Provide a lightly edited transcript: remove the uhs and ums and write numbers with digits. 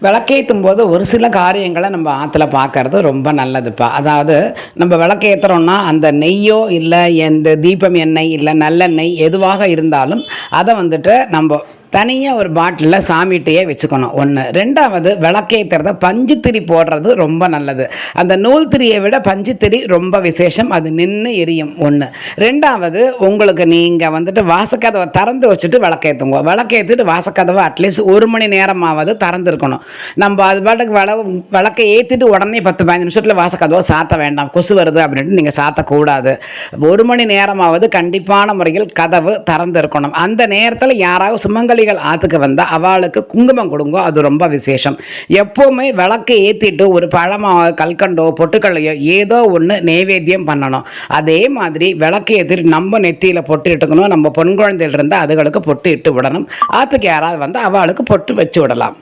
விளக்கேற்றும் போது ஒரு சில காரியங்களை நம்ம ஆற்றுல பார்க்கறது ரொம்ப நல்லதுப்பா. அதாவது நம்ம விளக்கேற்றுறோன்னா அந்த நெய்யோ இல்லை எந்த தீபம் எண்ணெய் இல்லை நல்லெண்ணெய் எதுவாக இருந்தாலும் அதை வந்துட்டு நம்ம தனியாக ஒரு பாட்டிலில் சாமிகிட்டையே வச்சுக்கணும். ஒன்று. ரெண்டாவது, விளக்கேற்றுறத பஞ்சுத்திரி போடுறது ரொம்ப நல்லது. அந்த நூல் திரியை விட பஞ்சுத்திரி ரொம்ப விசேஷம். அது நின்று எரியும். ஒன்று. ரெண்டாவது, உங்களுக்கு நீங்கள் வந்துட்டு வாசக்கதவை திறந்து வச்சுட்டு விளக்கேற்றுங்க. விளக்கேற்றிட்டு வாசக்கதவை அட்லீஸ்ட் 1 மணி நேரமாவது திறந்துருக்கணும். நம்ம அது பாட்டுக்கு விளக்கை ஏற்றிட்டு உடனே 10-15 நிமிஷத்தில் வாசக்கதவை சாத்த வேண்டாம், கொசு வருது அப்படின்ட்டு நீங்கள் சாத்தக்கூடாது. 1 மணி நேரமாவது கண்டிப்பான முறையில் கதவு திறந்திருக்கணும். அந்த நேரத்தில் யாராவது சுமங்கலி ஆத்துக்கு வந்தால் அவளுக்கு குங்குமம் கொடுங்க. அது ரொம்ப விசேஷம். எப்போவுமே விளக்கை ஏற்றிட்டு ஒரு பழமோ கல்கண்டோ பொட்டுக்கல்லையோ ஏதோ ஒன்று நைவேத்தியம் பண்ணணும். அதே மாதிரி விளக்கை ஏற்றிட்டு நம்ம நெத்தியில் பொட்டு இட்டுக்கணும். நம்ம பொன் குழந்தைகள் இருந்தால் அதுகளுக்கு பொட்டு இட்டு விடணும். ஆற்றுக்கு யாராவது வந்து அவளுக்கு பொட்டு வச்சு விடலாம்.